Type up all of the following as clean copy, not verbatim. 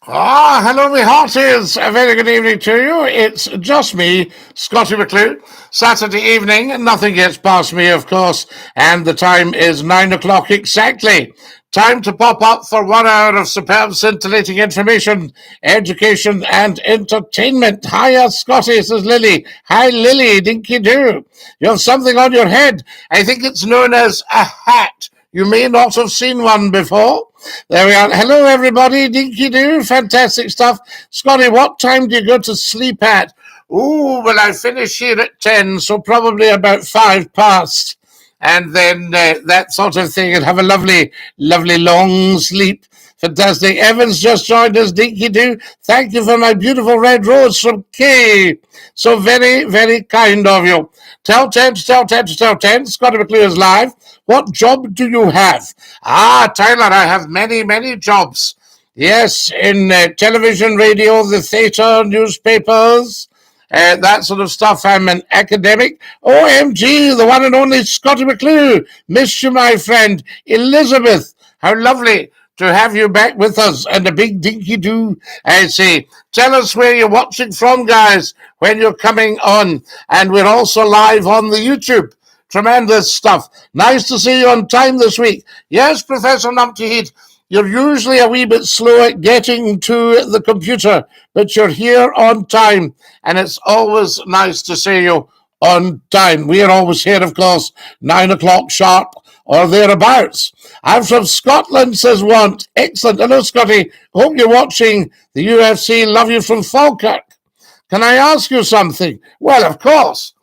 Hello, me hearties. A very good evening to you. It's just me, Scottie McCLUE. Saturday evening, nothing gets past me, of course, and the time is 9 o'clock exactly. Time to pop up for 1 hour of superb, scintillating information, education, and entertainment. Hiya, Scottie, says Lily. Hi, Lily, dinky-doo. You have something on your head. I think it's known as a hat. You may not have seen one before. There we are. Hello, everybody. Dinky-doo. Fantastic stuff. Scottie, what time do you go to sleep at? Oh, well, I finish here at 10, so probably about 5 past. And then that sort of thing, and have a lovely, lovely long sleep. Fantastic. Evan's just joined us. Dinky-doo. Thank you for my beautiful red rose from Kay. So very, very kind of you. Tell 10 to tell 10 to tell 10. Scottie McCLUE is live. What job do you have? Tyler, I have many, many jobs. Yes, in television, radio, the theatre, newspapers, that sort of stuff. I'm an academic. OMG, the one and only Scottie McCLUE. Miss you, my friend. Elizabeth, how lovely to have you back with us, and a big dinky-doo, I say. Tell us where you're watching from, guys, when you're coming on. And we're also live on the YouTube. Tremendous stuff. Nice to see you on time this week. Yes, Professor Numpty Heat, you're usually a wee bit slow at getting to the computer, but you're here on time, and it's always nice to see you on time. We are always here, of course, 9 o'clock sharp or thereabouts. I'm from Scotland, says Want. Excellent. Hello, Scottie. Hope you're watching the UFC. Love you from Falkirk. Can I ask you something? Well, of course.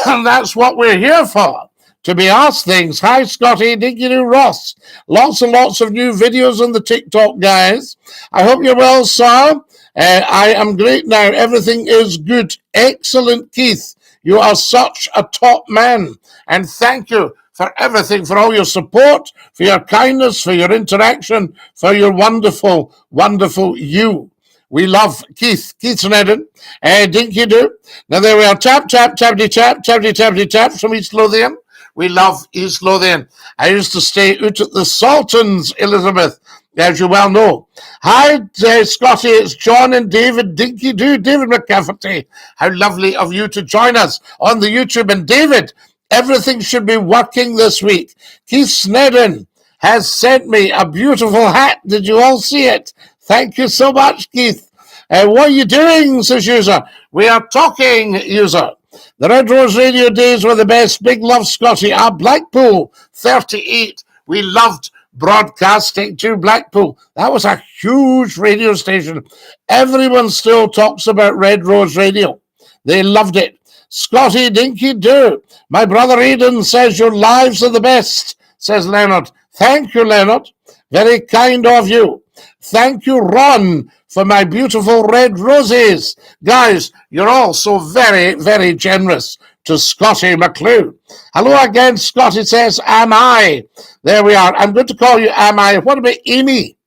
And that's what we're here for, to be asked things. Hi, Scottie, Dinky-Doo Ross. Lots and lots of new videos on the TikTok, guys. I hope you're well, sir. I am great now. Everything is good. Excellent, Keith. You are such a top man. And thank you for everything, for all your support, for your kindness, for your interaction, for your wonderful, wonderful you. We love Keith and Eden. Dinky-Doo. Now there we are. Tap, tap, tappity, tap, tappity, tappity, tap from East Lothian. We love East Lothian. I used to stay out at the Sultans, Elizabeth, as you well know. Hi, Scottie. It's John and David Dinky-Doo. David McCafferty. How lovely of you to join us on the YouTube. And David, everything should be working this week. Keith Snedden has sent me a beautiful hat. Did you all see it? Thank you so much, Keith. What are you doing, says user? We are talking, user. The Red Rose Radio days were the best. Big love, Scottie. Blackpool, 38. We loved broadcasting to Blackpool. That was a huge radio station. Everyone still talks about Red Rose Radio. They loved it. Scottie, Dinky-Doo. My brother Aidan says your lives are the best, says Leonard. Thank you, Leonard. Very kind of you. Thank you, Ron, for my beautiful red roses. Guys, you're all so very, very generous to Scottie McCLUE. Hello again, Scottie says, am I? There we are. I'm going to call you Am I. What about Amy?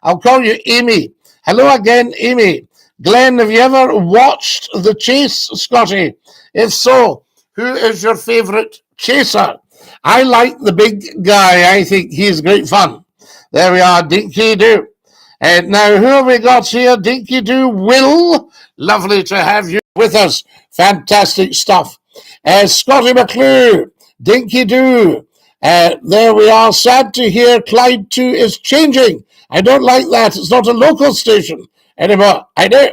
I'll call you Amy. Hello again, Amy. Glenn, have you ever watched The Chase, Scottie? If so, who is your favourite chaser? I like the big guy. I think he's great fun. There we are, Dinky-Doo. And now, who have we got here? Dinky-Doo Will. Lovely to have you with us. Fantastic stuff. Scottie McCLUE, Dinky-Doo. There we are. Sad to hear Clyde 2 is changing. I don't like that. It's not a local station anymore. I do.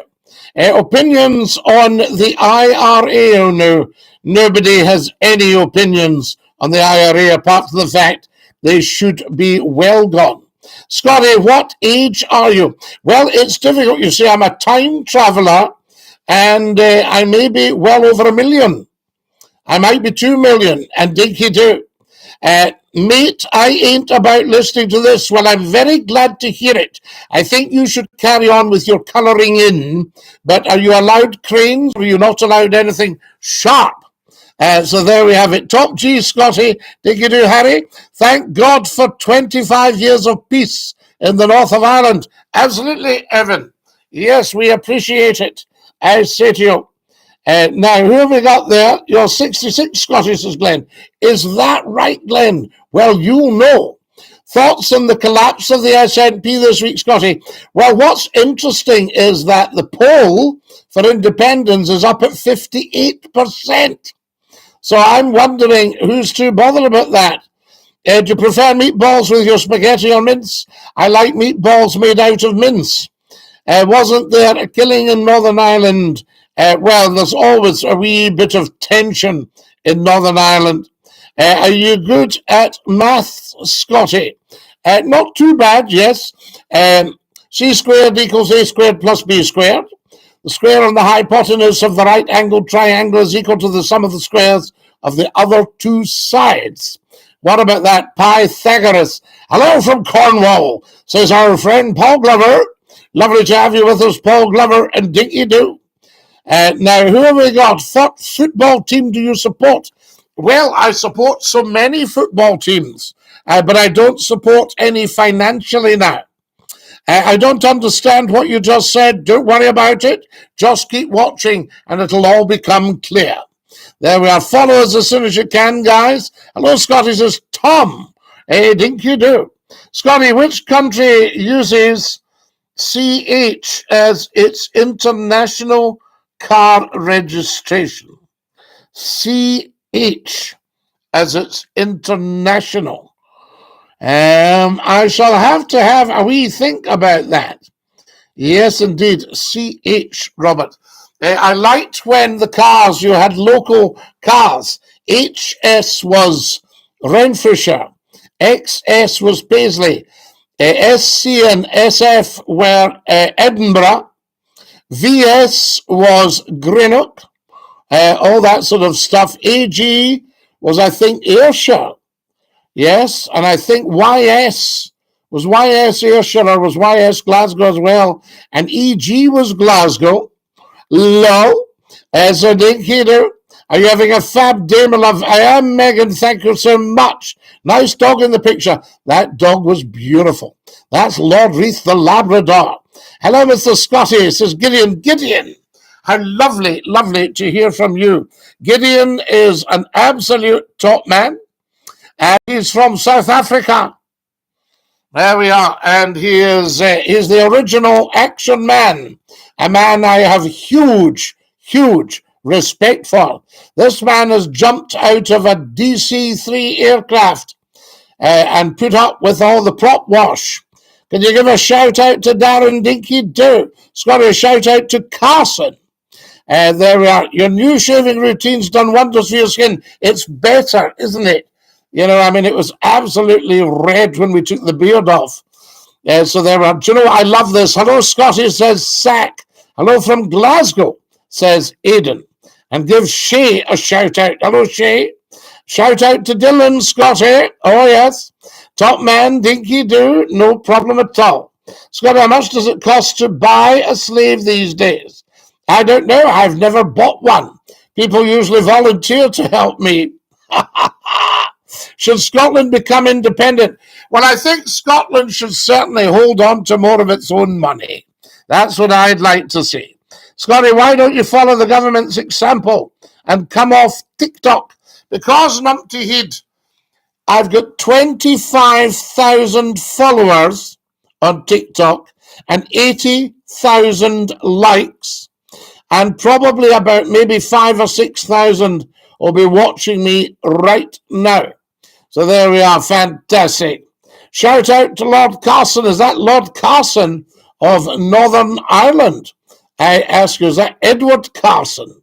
Opinions on the IRA. Oh, no. Nobody has any opinions on the IRA apart from the fact they should be well gone. Scottie, what age are you? Well, it's difficult. You see, I'm a time traveller, and I may be well over 1 million. I might be 2 million, and Dinky-Doo. Mate, I ain't about listening to this. Well, I'm very glad to hear it. I think you should carry on with your colouring in, but are you allowed cranes? Or are you not allowed anything sharp? So there we have it. Top G, Scottie. Dinky-Doo, Harry. Thank God for 25 years of peace in the north of Ireland. Absolutely, Evan. Yes, we appreciate it. I say to you. Now, who have we got there? You're 66, Scottie, says Glenn. Is that right, Glenn? Well, you know. Thoughts on the collapse of the SNP this week, Scotty? Well, what's interesting is that the poll for independence is up at 58%. So I'm wondering who's too bothered about that. Do you prefer meatballs with your spaghetti or mince? I like meatballs made out of mince. Wasn't there a killing in Northern Ireland? Well, there's always a wee bit of tension in Northern Ireland. Are you good at math, Scotty? Not too bad, yes. C squared equals A squared plus B squared. The square on the hypotenuse of the right-angled triangle is equal to the sum of the squares of the other two sides. What about that, Pythagoras? Hello from Cornwall, says our friend Paul Glover. Lovely to have you with us, Paul Glover and Dinky-Doo. Now, who have we got? What football team do you support? Well, I support so many football teams, but I don't support any financially now. I don't understand what you just said. Don't worry about it. Just keep watching and it'll all become clear. There we are. Follow us as soon as you can, guys. Hello, Scotty, says Tom. Hey, Dinky-Doo. Scotty, which country uses CH as its international car registration? CH as its international. I shall have to have a wee think about that. Yes, indeed. CH, Robert. I liked when the cars, you had local cars. HS was Renfrewshire. XS was Paisley. SC and SF were Edinburgh. VS was Greenock. All that sort of stuff. AG was, I think, Ayrshire. Yes, and I think YS was YS Ayrshire or was YS Glasgow as well. And EG was Glasgow. Low, as a Dinky-Doo. Are you having a fab day, my love? I am, Megan. Thank you so much. Nice dog in the picture. That dog was beautiful. That's Lord Reith the Labrador. Hello, Mr. Scotty, says Gideon. Gideon, how lovely, lovely to hear from you. Gideon is an absolute top man. And he's from South Africa. There we are. And he's the original action man. A man I have huge, huge respect for. This man has jumped out of a DC-3 aircraft and put up with all the prop wash. Can you give a shout out to Darren Dinky-Doo? Scotty, a shout out to Carson. There we are. Your new shaving routine's done wonders for your skin. It's better, isn't it? You know, I mean, it was absolutely red when we took the beard off. So there we are. Do you know what? I love this. Hello, Scotty, says Sack. Hello from Glasgow, says Aidan. And give Shay a shout out. Hello, Shay. Shout out to Dylan, Scotty. Oh, yes. Top man, Dinky-Doo. No problem at all. Scotty, how much does it cost to buy a slave these days? I don't know. I've never bought one. People usually volunteer to help me. Should Scotland become independent? Well, I think Scotland should certainly hold on to more of its own money. That's what I'd like to see. Scotty, why don't you follow the government's example and come off TikTok? Because, Numpty Head, I've got 25,000 followers on TikTok and 80,000 likes, and probably about maybe 5,000 or 6,000 will be watching me right now. So there we are, fantastic. Shout out to Lord Carson. Is that Lord Carson of Northern Ireland? I ask you, is that Edward Carson?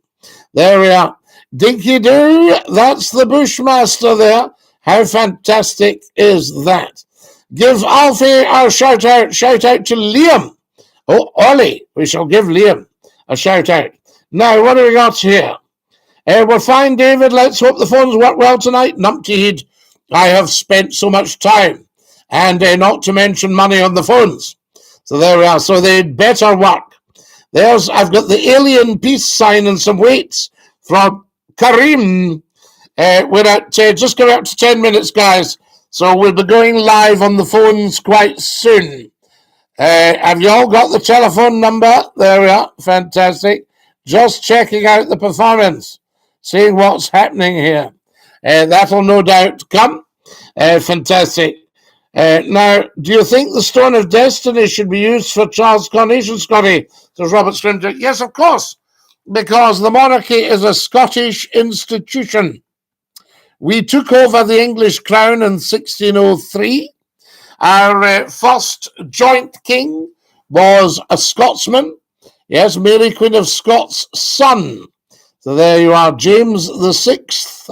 There we are. Dinky-Doo, that's the Bushmaster there. How fantastic is that? Give Alfie our shout out. Shout out to Liam. Oh, Ollie, we shall give Liam a shout out. Now, what do we got here? We're fine, David. Let's hope the phones work well tonight. Numpty Head, I have spent so much time and not to mention money on the phones. So there we are. So they'd better work. I've got the alien peace sign and some weights from Kareem. We're at just going up to 10 minutes, guys. So we'll be going live on the phones quite soon. Have you all got the telephone number? There we are. Fantastic. Just checking out the performance, seeing what's happening here. That'll no doubt come. Fantastic. Now, do you think the Stone of Destiny should be used for Charles' coronation, Scotty? Says Robert Scrimgeour. Yes, of course, because the monarchy is a Scottish institution. We took over the English crown in 1603. Our first joint king was a Scotsman. Yes, Mary, Queen of Scots' son. So there you are, James the Sixth.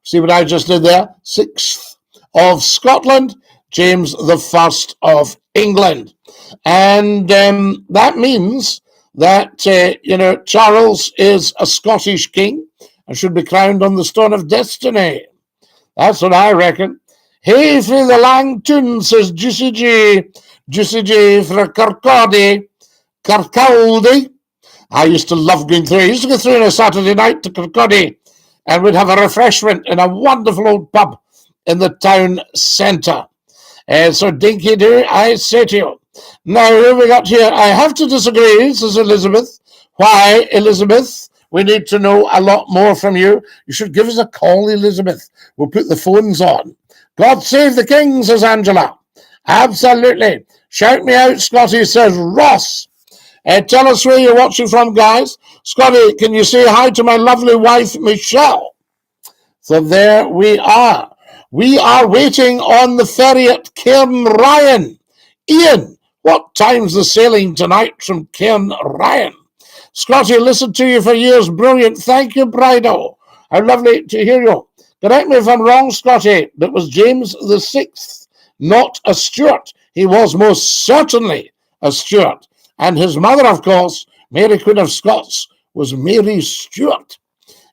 See what I just did there? Sixth of Scotland, James the First of England. And that means that, Charles is a Scottish king and should be crowned on the Stone of Destiny. That's what I reckon. Hey, for the lang tune, says Juicy J. Juicy J for Kirkcaldy. Kirkcaldy. I used to love going through. I used to go through on a Saturday night to Kirkcaldy, and we'd have a refreshment in a wonderful old pub in the town centre. So, Dinky-Doo, I say to you. Now, who have we got here? I have to disagree, says Elizabeth. Why, Elizabeth? We need to know a lot more from you. You should give us a call, Elizabeth. We'll put the phones on. God save the king, says Angela. Absolutely. Shout me out, Scotty, says Ross. Tell us where you're watching from, guys. Scotty, can you say hi to my lovely wife, Michelle? So there we are. We are waiting on the ferry at Cairnryan. Ian, what time's the sailing tonight from Cairnryan? Scotty, listened to you for years. Brilliant. Thank you, Bridal. How lovely to hear you. Correct me if I'm wrong, Scotty, but was James the Sixth not a Stuart? He was most certainly a Stuart. And his mother, of course, Mary Queen of Scots, was Mary Stuart.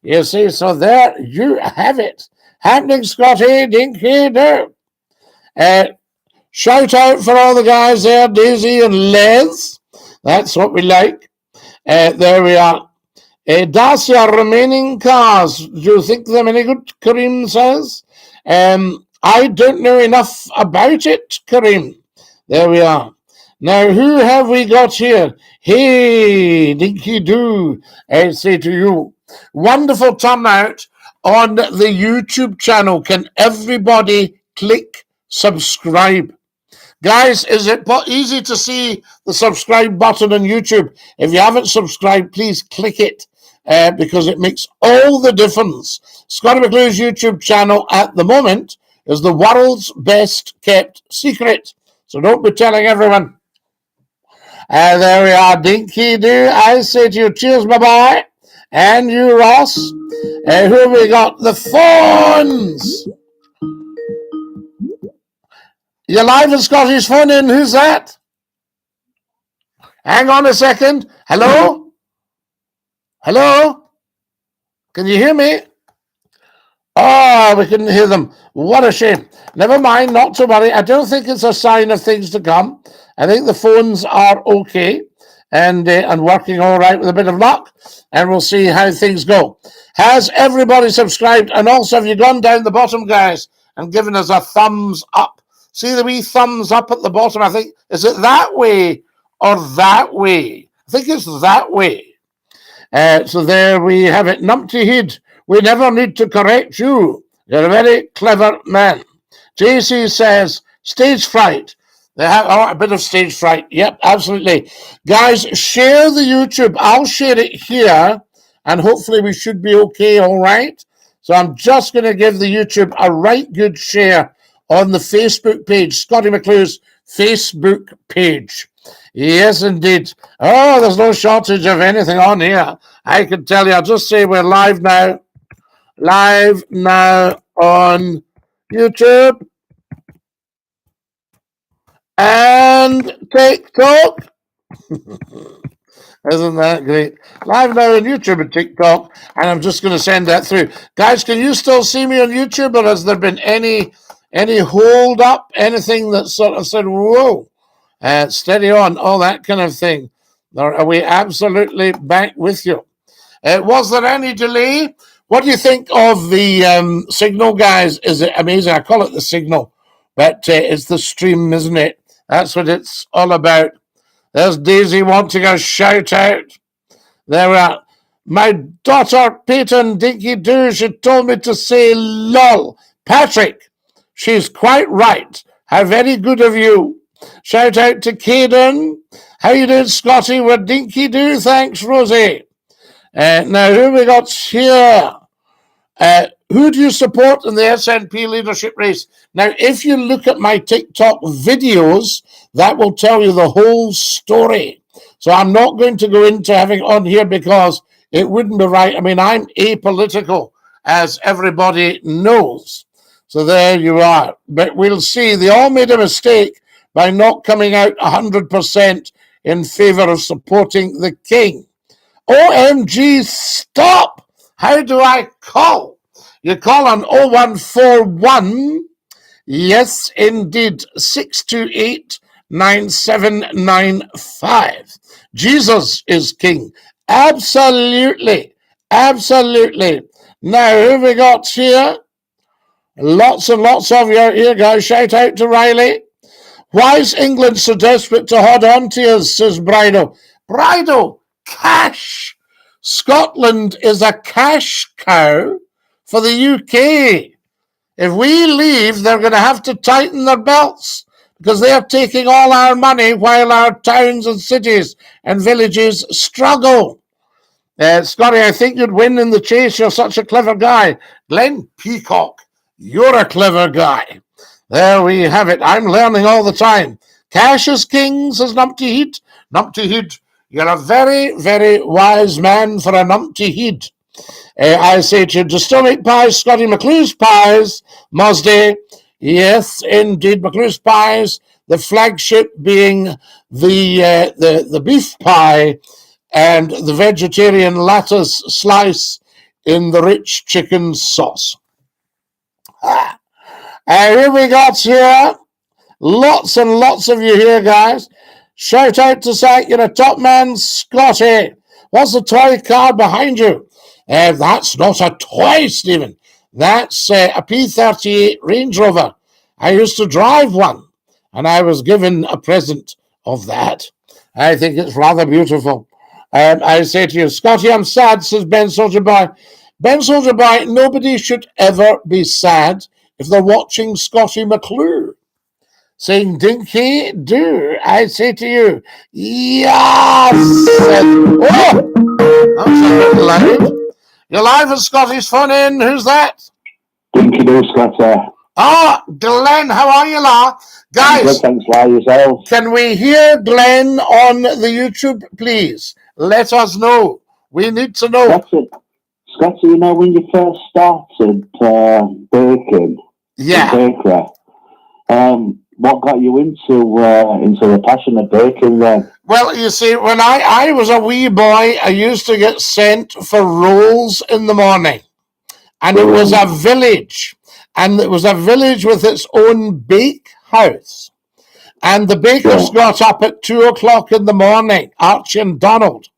You see, so there you have it. Happening, Scotty, Dinky-Doo. Shout out for all the guys there, Daisy and Les. That's what we like. There we are. Dacia, remaining cars. Do you think them any good, Kareem says? I don't know enough about it, Kareem. There we are. Now, who have we got here? Hey, Dinky-Doo, I say to you. Wonderful turnout on the YouTube channel. Can everybody click subscribe? Guys, is it easy to see the subscribe button on YouTube? If you haven't subscribed, please click it because it makes all the difference. Scottie McClue's YouTube channel at the moment is the world's best kept secret. So don't be telling everyone. There we are, Dinky-Doo. I say to you, cheers, my boy. And you, Ross. Who have we got? The phones. You're live on Scotty's phone in. Who's that? Hang on a second. Hello? Hello? Can you hear me? Oh, we couldn't hear them. What a shame. Never mind, not to worry. I don't think it's a sign of things to come. I think the phones are okay and working all right with a bit of luck, and we'll see how things go. Has everybody subscribed? And also, have you gone down the bottom, guys, and given us a thumbs up? See the wee thumbs up at the bottom, I think. Is it that way or that way? I think it's that way. So there we have it. Numpty Heed, we never need to correct you. You're a very clever man. JC says, stage fright. They have a bit of stage fright. Yep, absolutely. Guys, share the YouTube. I'll share it here, and hopefully we should be okay, all right? So I'm just going to give the YouTube a right good share on the Facebook page, Scottie McClue's Facebook page. Yes, indeed. Oh, there's no shortage of anything on here. I can tell you. I'll just say we're live now. Live now on YouTube and TikTok. Isn't that great? Live now on YouTube and TikTok, and I'm just going to send that through. Guys, can you still see me on YouTube, or has there been any hold up, anything that sort of said, whoa, steady on, all that kind of thing? Are we absolutely back with you? Was there any delay? What do you think of the signal, guys? Is it amazing? I call it the signal, but it's the stream, isn't it? That's what it's all about. There's Daisy wanting a shout out. There we are. My daughter, Peyton Dinky-Doo, she told me to say lol. Patrick, she's quite right. How very good of you. Shout out to Caden. How you doing, Scotty? We're Dinky-Doo. Thanks, Rosie. Now, who we got here? Who do you support in the SNP leadership race? Now, if you look at my TikTok videos, that will tell you the whole story. So I'm not going to go into having it on here because it wouldn't be right. I mean, I'm apolitical, as everybody knows. So there you are. But we'll see. They all made a mistake by not coming out 100% in favor of supporting the king. OMG, stop! How do I call? You call on 0141, yes, indeed, 628-9795. Jesus is king. Absolutely, absolutely. Now, who have we got here? Lots and lots of you out here, guys. Shout out to Riley. Why is England so desperate to hold on to us, says Brido. Brido, cash. Scotland is a cash cow for the UK. If we leave, they're going to have to tighten their belts because they're taking all our money while our towns and cities and villages struggle. Scotty, I think you'd win in the chase. You're such a clever guy. Glenn Peacock, you're a clever guy. There we have it. I'm learning all the time. Cash is king, says Numpty Heat. Numpty Heat, you're a very, very wise man for a Numpty Heat. I say to you, just still make pies, Scotty. McCLUE's pies, Mosday. Yes, indeed, McCLUE's pies. The flagship being the beef pie and the vegetarian lattice slice in the rich chicken sauce. Here we got here. Lots and lots of you here, guys. Shout out to Zach, you're a top man, Scotty. What's the toy car behind you? That's not a toy, Stephen. That's a P38 Range Rover. I used to drive one, and I was given a present of that. I think it's rather beautiful. I say to you, Scotty, I'm sad, says Ben Soldier Boy. Ben Soldier Boy, nobody should ever be sad if they're watching Scotty McClue. Saying Dinky-Doo, I say to you, yes! Oh! That was a bit loud. You're live at Scotty's phone in. Who's that? Dinky-Doo, Scotty. Oh, Glenn, how are you, la? Guys, good, thanks, La, yourself. Can we hear Glenn on the YouTube, please? Let us know. We need to know. Scotty, you know, when you first started baking, bakery, what got you into the passion of baking then? Well, you see, when I was a wee boy, I used to get sent for rolls in the morning. And it was a village. And it was a village with its own bake house. And the bakers got up at 2 o'clock in the morning, Archie and Donald.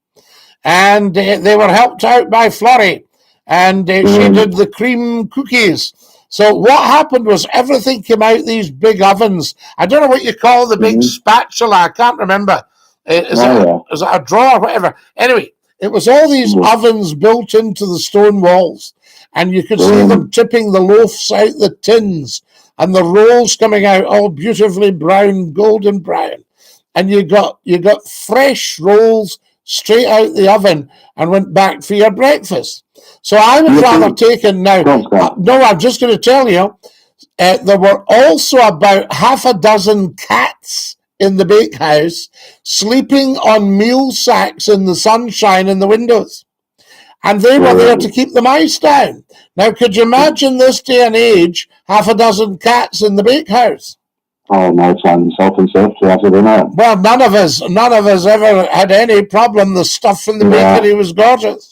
And they were helped out by Florrie. And she did the cream cookies. So what happened was everything came out these big ovens. I don't know what you call the big spatula. I can't remember. Is it a drawer or whatever? Anyway, it was all these ovens built into the stone walls. And you could see them tipping the loaves out the tins. And the rolls coming out all beautifully brown, golden brown. And you got fresh rolls straight out the oven and went back for your breakfast. So I was rather taken now. No, I'm just going to tell you, there were also about half a dozen cats in the bakehouse sleeping on meal sacks in the sunshine in the windows. And they were there to keep the mice down. Now, could you imagine this day and age, half a dozen cats in the bakehouse? Oh, no, it's health and safety, I don't know. Well, none of us ever had any problem. The stuff in the bakery was gorgeous.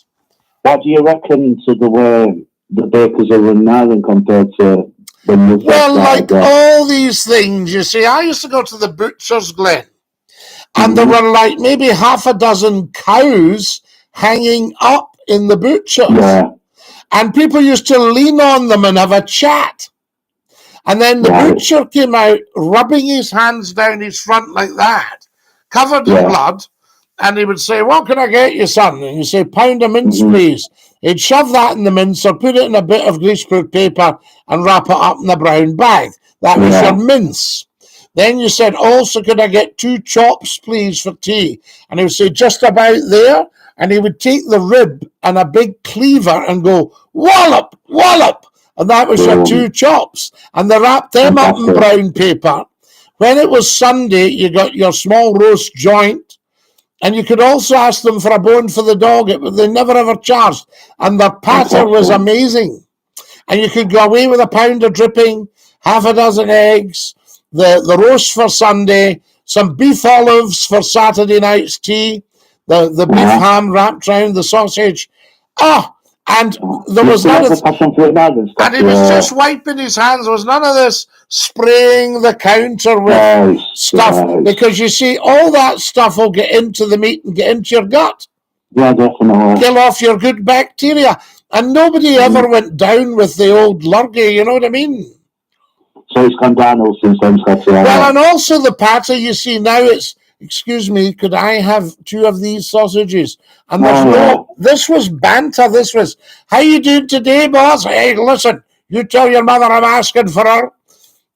What do you reckon to the way the bakers are run now then compared to the new? Well, like all these things, you see, I used to go to the butcher's, Glen, and there were like maybe half a dozen cows hanging up in the butcher's. Yeah. And people used to lean on them and have a chat. And then the butcher came out, rubbing his hands down his front like that, covered in blood, and he would say, "What can I get you, son?" And you say, "Pound of mince, please." He'd shove that in the mince or put it in a bit of greaseproof paper and wrap it up in a brown bag. That was your mince. Then you said, also, could I get 2 chops, please, for tea? And he would say, just about there. And he would take the rib and a big cleaver and go, wallop, wallop. And that was your 2 chops. And they wrapped them up in brown paper. When it was Sunday, you got your small roast joint. And you could also ask them for a bone for the dog. They never ever charged. And their patter was amazing. And you could go away with a pound of dripping, half a dozen eggs, the roast for Sunday, some beef olives for Saturday night's tea, the beef ham wrapped around the sausage. And there was none of and he was just wiping his hands. There was none of this spraying the counter with stuff, because you see, all that stuff will get into the meat and get into your gut. Yeah, definitely. Kill off your good bacteria. And nobody ever went down with the old lurgy, you know what I mean? So it's gone downhill since then, Scotty. Well, and also the patter, you see, now it's, excuse me, could I have 2 of these sausages? And there's this was banter. This was, how you doing today, boss? Hey, listen, you tell your mother I'm asking for her,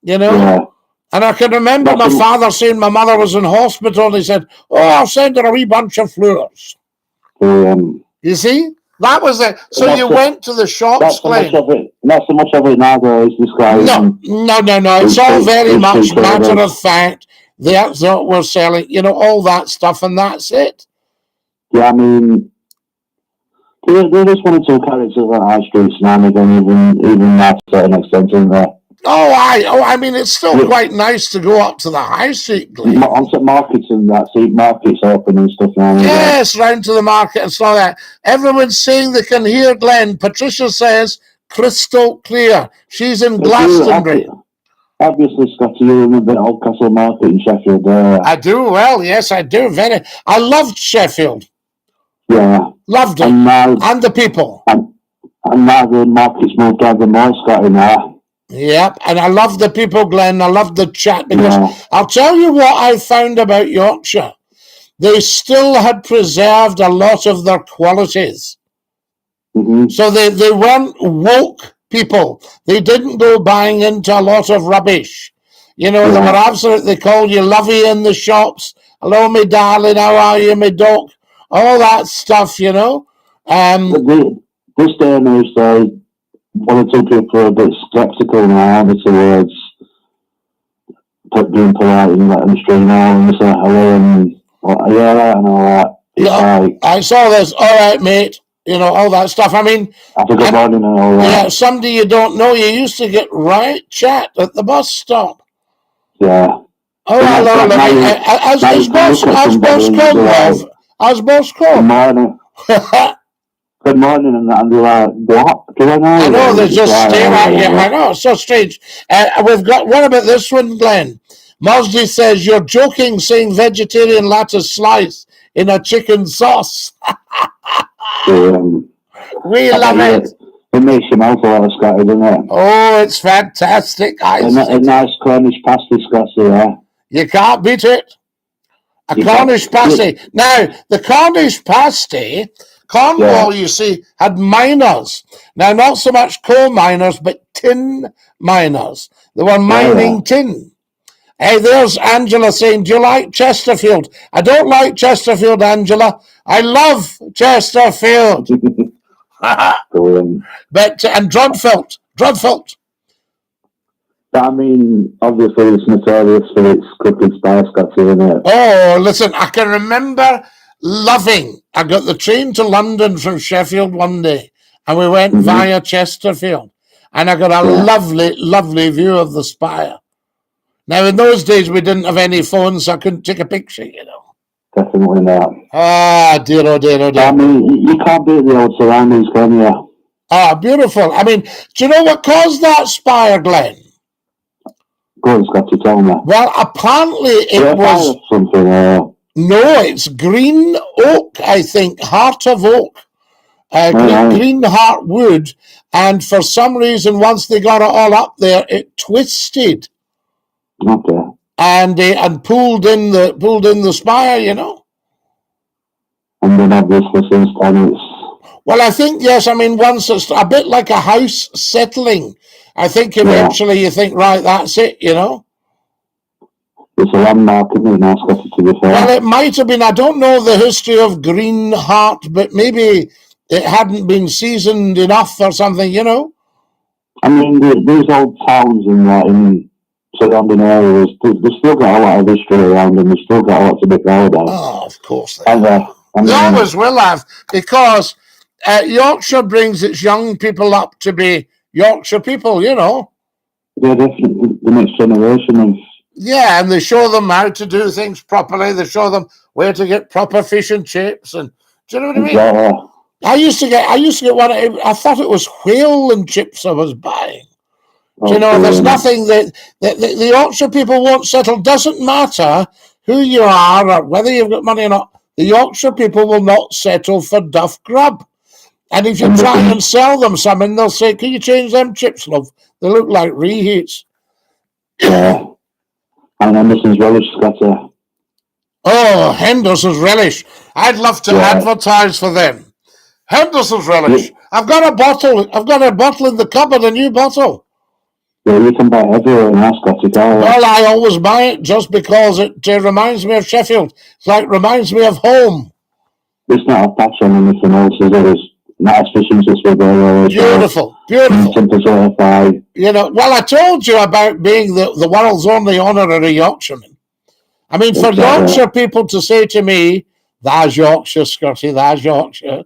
you know? Yeah. And I can remember my father saying my mother was in hospital, and he said, oh, I'll send her a wee bunch of flowers. You see? That was it. So you went to the shops, Glenn. Not so much of it now, though, is this guy. No. It's all very much matter of fact. That's what we're selling, you know, all that stuff, and that's it. Yeah, I mean, there is 1 or 2 characters on high streets now, even that to an extent, isn't there? I mean, it's still quite nice to go up to the high street, Glenn. Onto markets and that, see, markets open and stuff now. Yes, round to the market and stuff like that. Everyone's saying they can hear Glenn. Patricia says, crystal clear. She's in Glastonbury. Obviously, Scotty, you remember Oldcastle Market in Sheffield. I do, well, yes, I do. I loved Sheffield. Yeah. Loved it. And the people. And now the market's moved down the more, Scotty, now. Yep, and I love the people, Glenn. I love the chat, because I'll tell you what I found about Yorkshire. They still had preserved a lot of their qualities. Mm-hmm. So they weren't woke people. They didn't go buying into a lot of rubbish. You know, they were absolutely, they called you lovey in the shops. Hello, me darling, how are you, me dog? All that stuff, you know. This day and age, though, 1 or 2 people are a bit sceptical now towards being polite and letting them stream out and say hello and and all that. I saw this, all right, mate, you know, all that stuff. I mean, good morning and all that. Yeah, somebody you don't know, you used to get right chat at the bus stop. Yeah. Oh, hello, how's boss called, love? How's boss called? Good morning. Good morning, and they're like, what? I know, they just stare at you. I know, it's so strange. We've got, what about this one, Glenn? Mosdy says, you're joking, saying vegetarian lettuce slice in a chicken sauce. We love it. It makes your mouth a lot, Scotty, doesn't it? Oh, it's fantastic. A nice Cornish pasty, Scotty, yeah. You can't beat it. Cornish pasty. Now, the Cornish pasty, Cornwall, you see, had miners. Now, not so much coal miners, but tin miners. They were mining tin. Hey, there's Angela saying, do you like Chesterfield? I don't like Chesterfield, Angela. I love Chesterfield. But, and Drodfelt. I mean, obviously it's notorious for its cooking spice, isn't it? Oh, listen, I can remember loving, I got the train to London from Sheffield one day, and we went via Chesterfield, and I got a lovely, lovely view of the spire. Now, in those days, we didn't have any phones, so I couldn't take a picture, you know. Definitely not. Ah, dear, oh dear, oh dear. I mean, you can't beat the old surroundings, can you? Ah, beautiful. I mean, do you know what caused that spire, Glenn? Go on, Scott, you tell me. Well, apparently it was... something, No, it's green oak, I think, heart of oak. Green heart wood. And for some reason, once they got it all up there, it twisted. Okay. And pulled in the spire, you know. And then obviously since then it's... Well, I think, yes, I mean, once it's a bit like a house settling, I think eventually you think, right, that's it, you know. It's a landmark, isn't it, now, Scotty, to be fair? Well, it might have been. I don't know the history of Green Heart, but maybe it hadn't been seasoned enough or something, you know? I mean, these old towns in surrounding areas, they've still got a lot of history around them. They've still got a lot to be proud of. Oh, of course they have. They always will have, because Yorkshire brings its young people up to be Yorkshire people, you know? Yeah, definitely. The next generation of... Yeah, and they show them how to do things properly. They show them where to get proper fish and chips. And do you know what I mean? Yeah. I used to get one. I thought it was whale and chips I was buying. Do you know, there's nothing that the Yorkshire people won't settle. Doesn't matter who you are or whether you've got money or not. The Yorkshire people will not settle for duff grub. And if you try and sell them something, they'll say, "Can you change them chips, love? They look like reheats." Yeah. And Henderson's Relish, Scotty. Oh, Henderson's Relish. I'd love to advertise for them. Henderson's Relish. Yeah. I've got a bottle in the cupboard, a new bottle. Yeah, you can buy it everywhere in Scotty. Well, I always buy it just because it reminds me of Sheffield. It's like reminds me of home. It's not a patch on anything else, is it? It's nice fish and chips with there. Beautiful. You know, well, I told you about being the world's only honorary Yorkshireman. I mean, for Yorkshire people to say to me, "That's Yorkshire, Scotty, that's Yorkshire."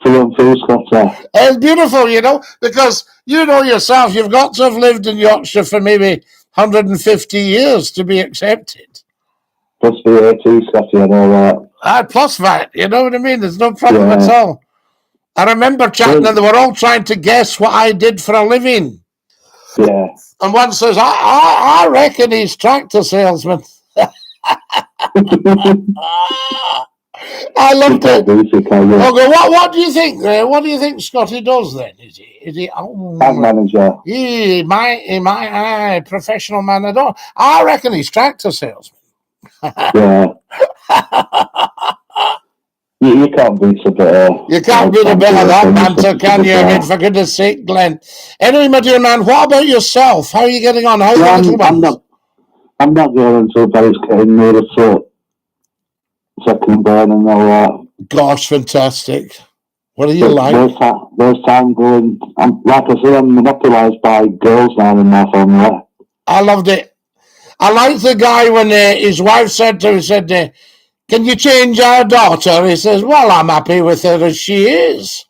It's beautiful, you know, because you know yourself, you've got to have lived in Yorkshire for maybe 150 years to be accepted. Plus VAT, Scotty, and all that. Plus VAT, you know what I mean? There's no problem at all. I remember chatting and they were all trying to guess what I did for a living. Yeah. And one says, I reckon he's tractor salesman. I loved it. Okay, what do you think? What do you think Scotty does then? Is he bank manager? My professional man. I reckon he's tractor salesman. Yeah. You can't beat a bit. You can't beat a bit of that banter, can you? I mean, for goodness sake, Glenn. Anyway, my dear man, what about yourself? How are you getting on? How's the little ones? I'm not going so bad. It's getting near the second burn and all that. Gosh, fantastic. What are you like? There's time going. Like I say, I'm monopolised by girls now in my family. I loved it. I liked the guy when his wife said to him, "Can you change our daughter?" He says, "Well, I'm happy with her as she is."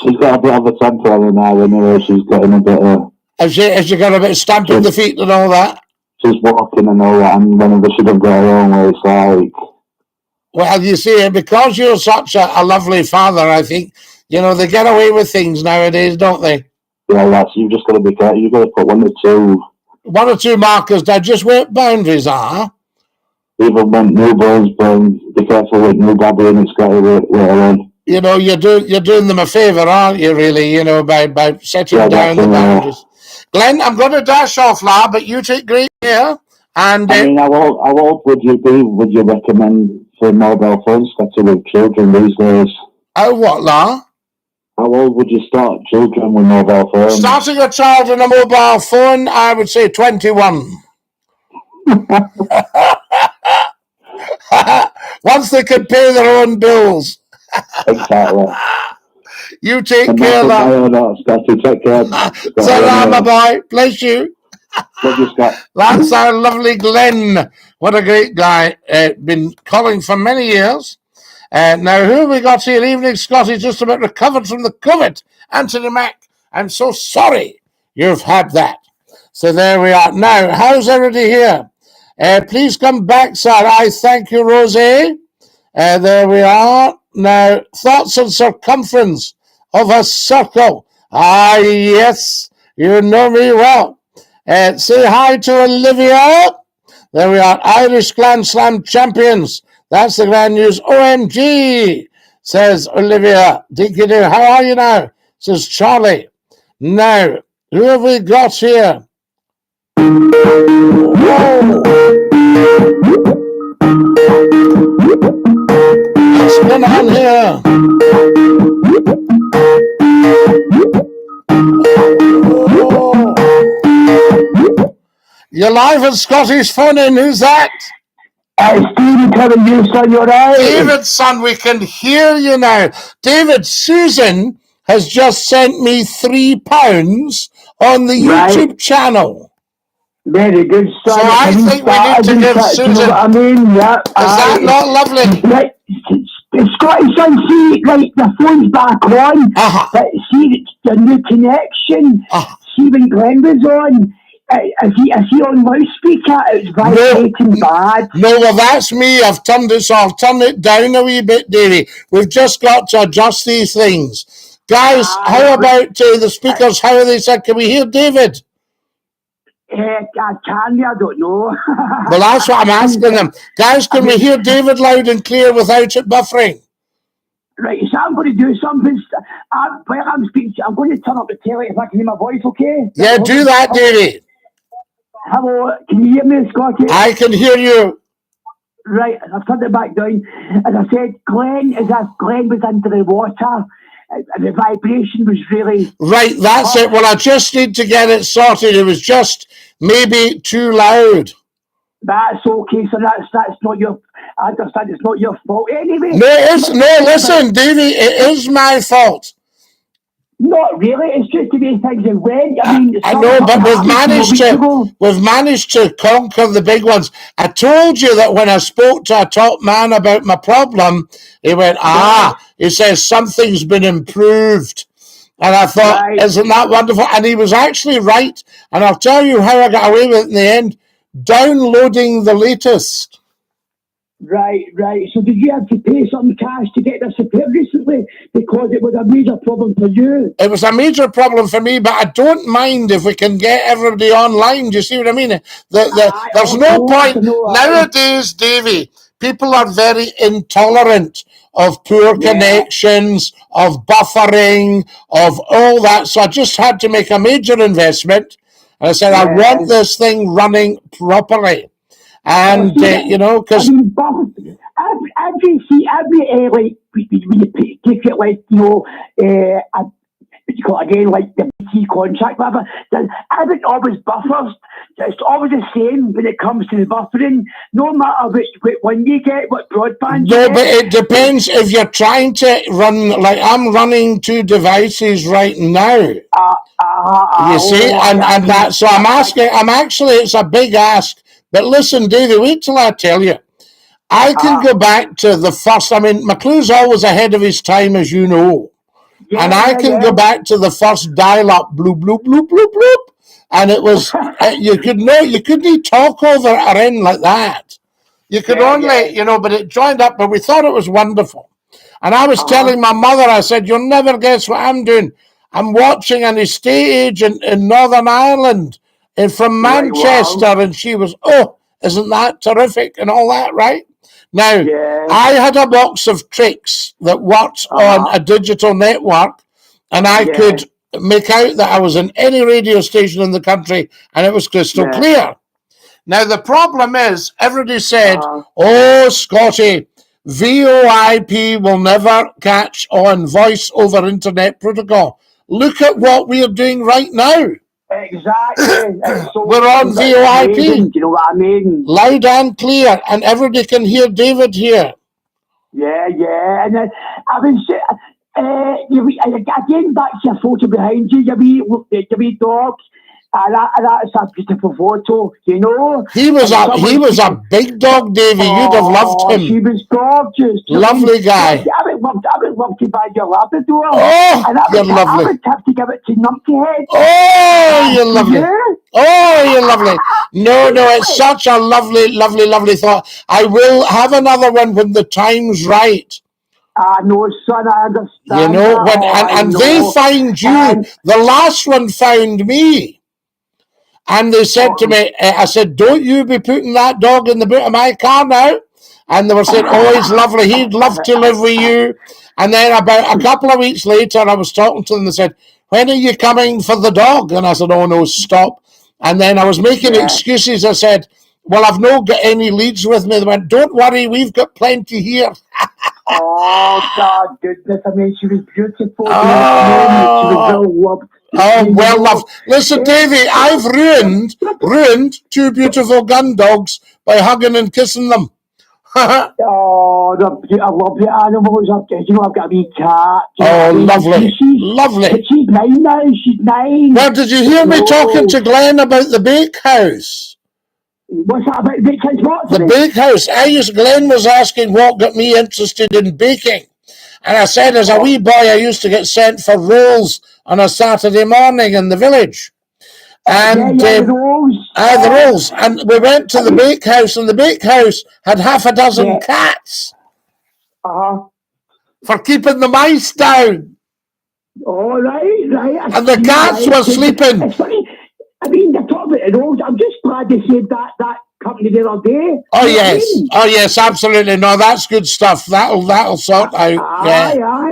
She's got a bit of a temper on her now, anyway. She's getting a bit of... Has she got a bit of stamping the feet and all that? She's walking and all that, and whenever she doesn't go her own way, it's like... Well, you see, because you're such a lovely father, I think, you know, they get away with things nowadays, don't they? Yeah, you've just got to be careful. You've got to put one or two markers down, just where boundaries are. Even when newborns born, be careful with new baby and it's got to wait. You know, you're doing them a favour, aren't you, really, you know, by setting down the boundaries. Glenn, I'm going to dash off, lad, but you take great care. And I mean, how old would you recommend for mobile phones, especially with children these days? Oh, what, la? How old would you start children with mobile phones? Starting a child on a mobile phone, I would say 21. Once they can pay their own bills. Exactly. You take care, lad. Take care. So, bye-bye. Bless you. Love you, Scott. That's our lovely Glenn. What a great guy. Been calling for many years. Now, who have we got here? Evening, Scotty, just about recovered from the COVID. Anthony Mack, I'm so sorry you've had that. So there we are. Now, how's everybody here? Please come back, sir. I thank you, Rosie. There we are. Now, thoughts on circumference of a circle. Ah, yes, you know me well. Say hi to Olivia. There we are. Irish Grand Slam champions. That's the grand news. OMG, says Olivia. DINKY-DOO, how are you now? Says Charlie. Now, who have we got here? Whoa. What's going on here? Oh. You're live at Scotty's phone in. Who's that? It's David, how are you, son? You're right. David, son, we can hear you now. David, Susan has just sent me £3 on the YouTube channel. Very good, son. So I think we need to give Susan. You know what I mean? Yeah. Is that not lovely? Right. Scotty, son, see, right, the phone's back on. But see, the new connection. See, when Glenn was on, is he on loudspeaker? It's vibrating bad. No, well, that's me. I've turned it, so I'll turn it down a wee bit, Davey. We've just got to adjust these things. Guys, how about the speakers? How are they said? Can we hear David? I don't know. Well, that's what I'm asking them. Guys, can we hear David loud and clear without it buffering? Right, so I'm going to do something. While I'm speaking, I'm going to turn up the telly if I can hear my voice, okay? Yeah, do that, Davey. Hello, can you hear me, Scotty? I can hear you. Right, I've turned it back down. As I said, Glenn was under the water. And the vibration was really... Right, that's it. Well, I just need to get it sorted. It was just maybe too loud. That's okay, so that's not your... I understand it's not your fault anyway. No, listen, Davey, it is my fault. Not really. It's just the way things have went. I mean, I know, but we've managed to conquer the big ones. I told you that when I spoke to a top man about my problem, he went, he says something's been improved. And I thought, isn't that wonderful? And he was actually right. And I'll tell you how I got away with it in the end. Downloading the latest. Right. So did you have to pay some cash to get this repaired recently? Because it was a major problem for you. It was a major problem for me, but I don't mind if we can get everybody online. Do you see what I mean? There's no point. Nowadays, Davey, people are very intolerant of poor connections, of buffering, of all that. So I just had to make a major investment. And I said, I want this thing running properly. And, because... Every when you take it like, again, like the BT contract, whatever, everything always buffers. It's always the same when it comes to the buffering, no matter which one you get, what broadband you get. No, but it depends if you're trying to run, like I'm running 2 devices right now. You see, and that, so it's a big ask. But listen, Davey, wait till I tell you. I can go back to the first, McCLUE's always ahead of his time, as you know. And I can go back to the first dial-up, bloop, bloop, bloop, bloop, bloop. And it was, you couldn't talk over it or anything like that. You could only, but it joined up, but we thought it was wonderful. And I was telling my mother, I said, you'll never guess what I'm doing. I'm watching an estate agent in Northern Ireland from Manchester, and she was, isn't that terrific and all that, right? Now, I had a box of tricks that worked on a digital network, and I could make out that I was in any radio station in the country, and it was crystal clear. Now, the problem is, everybody said, Scotty, VoIP will never catch on voice over internet protocol. Look at what we are doing right now. Exactly. We're on VoIP. Do you know what I mean? Loud and clear, and everybody can hear David here. Yeah. And I was again back to your photo behind you, your wee dog. And that's a beautiful photo, He was a big dog, Davey. You'd have loved him. He was gorgeous. Lovely guy. I would love to buy your Labrador. You're lovely. I would have to give it to Numptyhead. You're lovely. You're lovely. No, it's such a lovely, lovely, lovely thought. I will have another one when the time's right. No, son, I understand. They find you. The last one found me. And they said to me, I said, don't you be putting that dog in the boot of my car now? And they were saying, he's lovely. He'd love to live with you. And then about a couple of weeks later, I was talking to them. They said, when are you coming for the dog? And I said, no, stop. And then I was making excuses. I said, well, I've not got any leads with me. They went, don't worry, we've got plenty here. God, goodness. She was beautiful. She was well loved. Oh, well, love. Listen, Davy, I've ruined two beautiful gun dogs by hugging and kissing them. Oh, I love the animals. I've got a wee cat. Oh, lovely. Lovely. She's 9 now. She's 9. Well, did you hear me talking to Glenn about the bakehouse? What's that about bakehouse? What? The bakehouse. Glenn was asking what got me interested in baking. And I said, as a wee boy, I used to get sent for rolls on a Saturday morning in the village. And the rolls. The rolls. And we went to the bakehouse, and the bakehouse had half a dozen cats. For keeping the mice down. Oh, right. And the cats were sleeping. It's funny. I mean, they're talking about the rolls. I'm just glad they said that company the other day. Oh, yes. Oh, yes, absolutely. No, that's good stuff. That'll sort out. Aye.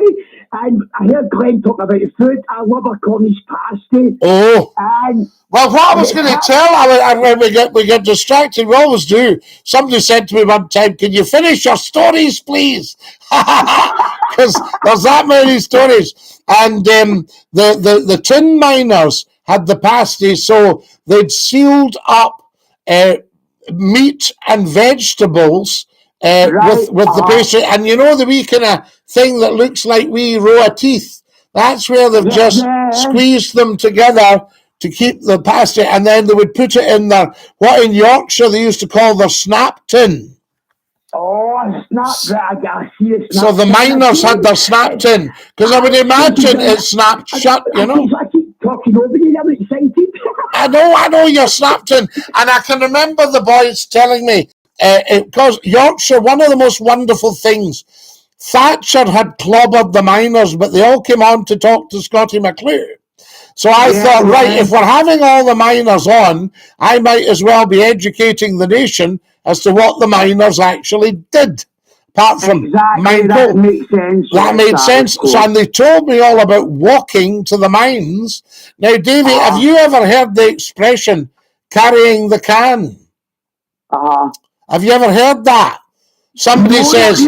And I heard Glenn talk about the food. I love a Cornish pasty. Oh. And well, what I was going to tell, when we get distracted, we always do. Somebody said to me one time, can you finish your stories, please? Because there's that many stories. And the tin miners had the pasty, so they'd sealed up meat and vegetables with the pastry. And you know the wee kind of thing that looks like wee row of teeth? That's where they've just squeezed them together to keep the pastry, and then they would put it in what in Yorkshire they used to call their snap tin. Oh, snap! I see the snap. So the miners had their snap tin, because I would imagine it snapped shut, you know. I keep talking over you, I'm excited. I know you're snapped in, and I can remember the boys telling me, because Yorkshire, one of the most wonderful things, Thatcher had clobbered the miners, but they all came on to talk to Scottie McClue. So I thought, if we're having all the miners on, I might as well be educating the nation as to what the miners actually did. Apart from that makes sense. That made sense. So, and they told me all about walking to the mines. Now, Davey, have you ever heard the expression carrying the can? Have you ever heard that? Somebody says,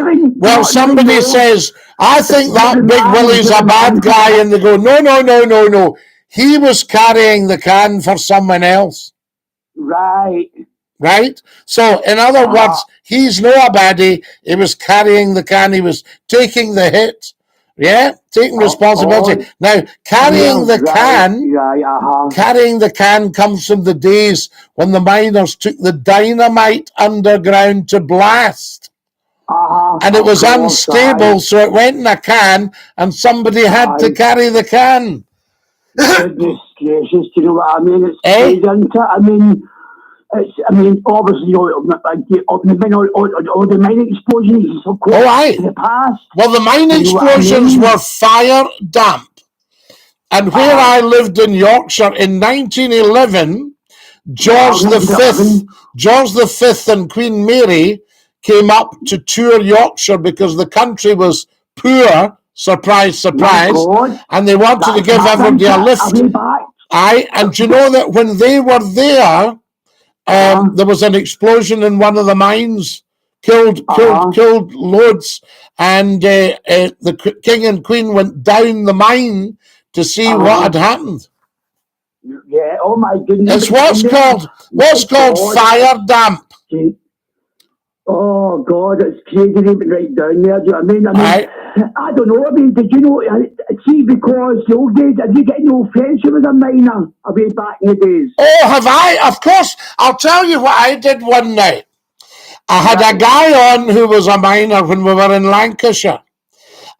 I think that Big Willie's a bad guy, and they go, no. He was carrying the can for someone else. Right? So, in other words, he's no a baddie. He was carrying the can. He was taking the hit. Yeah? Taking responsibility. Now, carrying the can comes from the days when the miners took the dynamite underground to blast. And it was unstable, so it went in a can, and somebody had to carry the can. Goodness gracious, do you know what I mean? It's crazy, isn't it? Obviously, all the mining explosions, of course, in the past. Well, the mining explosions were fire damp. And where I lived in Yorkshire in 1911, George V and Queen Mary came up to tour Yorkshire because the country was poor, surprise, and they wanted to give everybody a lift. And you know that when they were there, there was an explosion in one of the mines, killed loads, and the king and queen went down the mine to see what had happened. Yeah, oh my goodness. It's what's called fire damp. Oh God, it's crazy even right down there. Do you know what I mean? I don't know. I mean, did you know? See, because the old days, have you got no friends who was a miner way back in the days? Oh, have I? Of course. I'll tell you what I did one night. I had a guy on who was a miner when we were in Lancashire.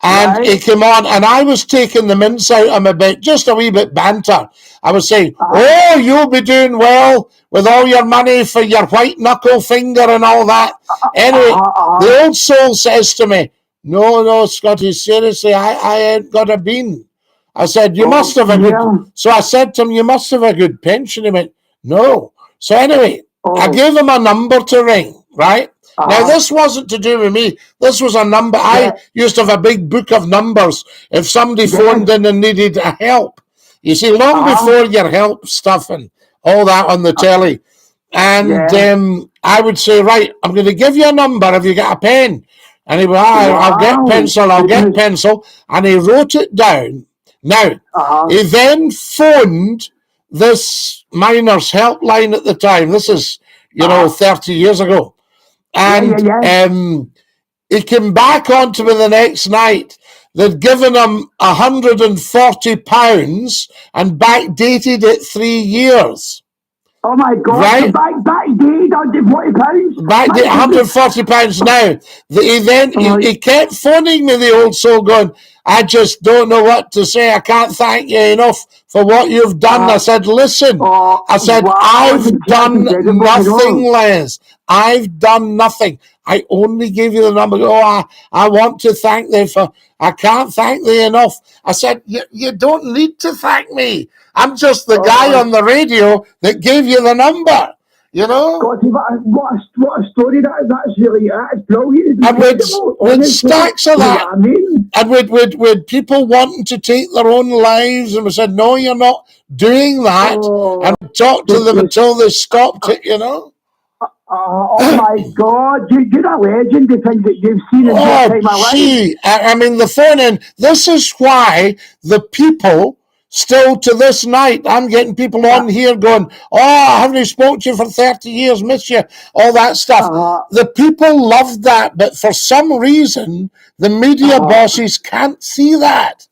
And he came on, and I was taking the mince out of him a bit, just a wee bit banter. I was saying, oh, you'll be doing well with all your money for your white knuckle finger and all that. Anyway, the old soul says to me, no, Scotty, seriously, I ain't got a bean. I said, you must have a good... So I said to him, you must have a good pension. He went, no. So anyway, I gave him a number to ring, right? Now, this wasn't to do with me. This was a number. I used to have a big book of numbers if somebody phoned in and needed a help. You see, long before your help stuff and all that on the telly. And I would say, right, I'm going to give you a number. Have you got a pen? And he went, I'll get pencil. And he wrote it down. Now, he then phoned this miners' helpline at the time. This is, 30 years ago. And he came back onto me the next night. They'd given him £140 and backdated it 3 years. Oh my God! Right? Backdated £140. Backdated £140 now. He kept phoning me, the old soul, going, I just don't know what to say. I can't thank you enough for what you've done. I said, listen. I've done nothing, Les. I've done nothing. I only gave you the number. I want to thank them for. I can't thank them enough. I said, you don't need to thank me. I'm just the guy on the radio that gave you the number. Scotty, what a story that's brilliant. And with stacks of that, and with people wanting to take their own lives, and we said, no, you're not doing that, and we talked to them until they stopped it, Oh my God, you're a legend, the things that you've seen in your time of life. I mean, the phone in, this is why the people, still to this night, I'm getting people on here going, I haven't spoken to you for 30 years, miss you, all that stuff. The people love that, but for some reason, the media bosses can't see that.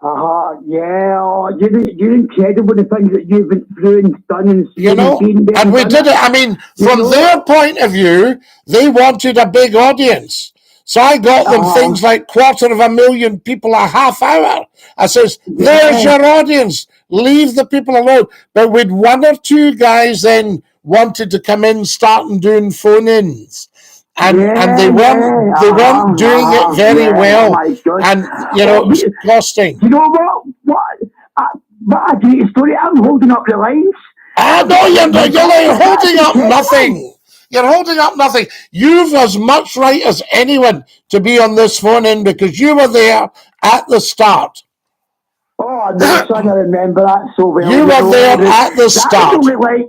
You're incredible, the things that you've been through and done and seen. And we did it. I mean, from their point of view, they wanted a big audience. So I got them things like 250,000 people a half hour. I says, there's your audience. Leave the people alone. But with one or two guys then wanted to come in, starting doing phone-ins. And they weren't doing it very well. And, it was costing. You know what a great story. I'm holding up the lines. No, you're holding up nothing. You're holding up nothing. You've as much right as anyone to be on this phone in because you were there at the start. Oh, no, son, I remember that so well. You were there at the start. That was only like,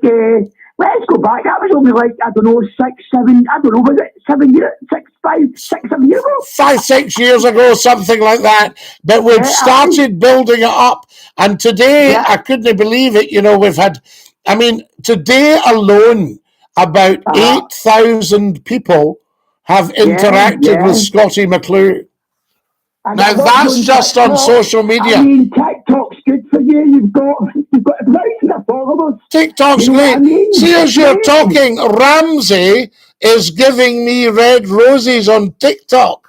let's go back. That was only like, I don't know, 6, 7, I don't know, was it 7 years, 6, 5, 6, 7 years ago? 5, 6 years ago, something like that. But we've started building it up. And today, I couldn't believe it. We've had, today alone, about 8,000 people have interacted with Scottie McClue. Now that's just on social media. TikTok's good for you. You've got thousands of followers. TikTok's great. See, as you're talking, Ramsey is giving me red roses on TikTok.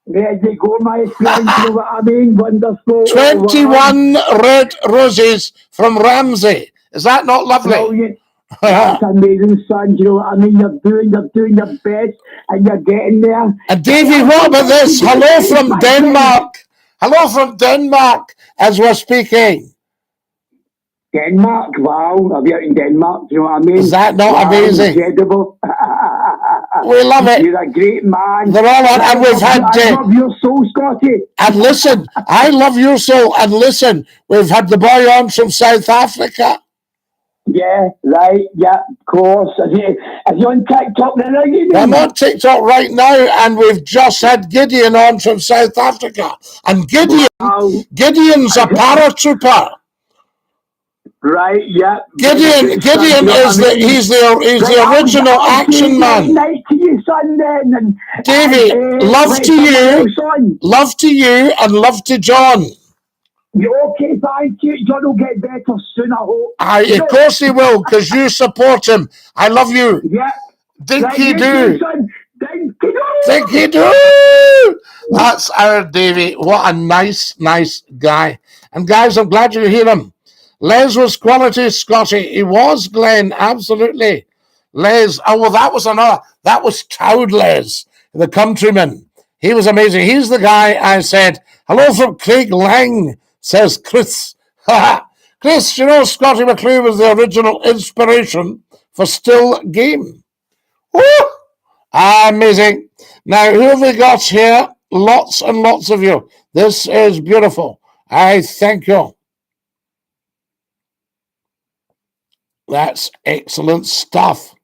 There you go, my friend. You know what I mean? Wonderful. 21 red roses from Ramsey. Is that not lovely? Brilliant. That's amazing, son. You know what I mean? You're doing your best and you're getting there. And Davey, what about this? Hello from Denmark. Hello from Denmark as we're speaking. Denmark, wow. I'll be out in Denmark. You know what I mean? Is that not amazing? Incredible. We love it. You're a great man. They're all on, and we've had. I love your soul, Scotty. And listen, I love your soul. And listen, we've had the boy on from South Africa. Yeah, right, yeah, of course. Is he on TikTok now? I'm on TikTok right now, and we've just had Gideon on from South Africa. And Gideon's a paratrooper. Right, yeah. Gideon is the original action man. Night to you, son, then. Davey, love to you, and love to John. Okay, thank you. John will get better soon, I hope. Of course he will, because you support him. I love you. Yeah. Dinky-Doo. Dinky-Doo. That's our Davey. What a nice guy. And guys, I'm glad you hear him. Les was quality, Scotty. He was, Glenn, absolutely. Les, that was Toad Les, the countryman. He was amazing. He's the guy I said, hello from Craig Lang, says Chris. Chris, Scottie McClue was the original inspiration for Still Game. Woo! Amazing. Now, who have we got here? Lots and lots of you. This is beautiful. I thank you. That's excellent stuff.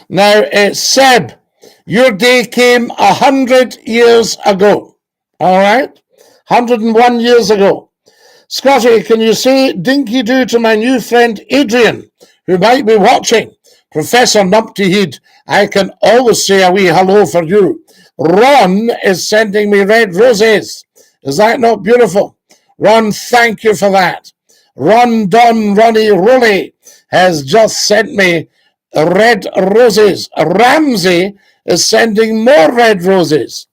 Now, it's Seb. Your day came 100 years ago. All right? 101 years ago. Scotty, can you say dinky-doo to my new friend Adrian, who might be watching? Professor Numpty Heed, I can always say a wee hello for you. Ron is sending me red roses. Is that not beautiful? Ron, thank you for that. Ron Don Ronnie Rolly has just sent me red roses. Ramsey is sending more red roses.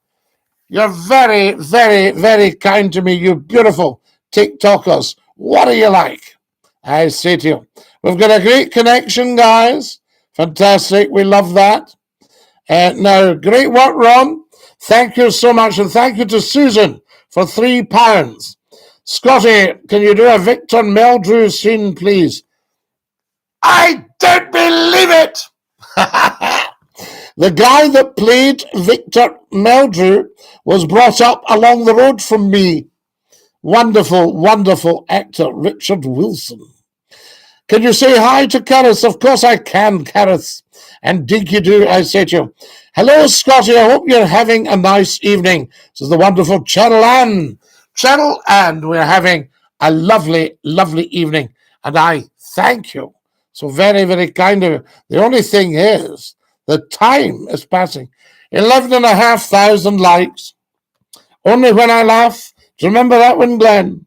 You're very, very, very kind to me, you beautiful TikTokers. What are you like? I say to you, we've got a great connection, guys. Fantastic. We love that. Now, great work, Ron. Thank you so much. And thank you to Susan for £3. Scotty, can you do a Victor Meldrew scene, please? I don't believe it. The guy that played Victor Meldrew was brought up along the road from me. Wonderful, wonderful actor, Richard Wilson. Can you say hi to Carys? Of course I can, Carys. And dinky-doo, I say to you. Hello, Scotty. I hope you're having a nice evening. This is the wonderful Cheryl Ann. Cheryl Ann, we're having a lovely, lovely evening. And I thank you. So very, very kind of you. The only thing is, the time is passing. 11,500 likes. Only when I laugh. Do you remember that one, Glenn?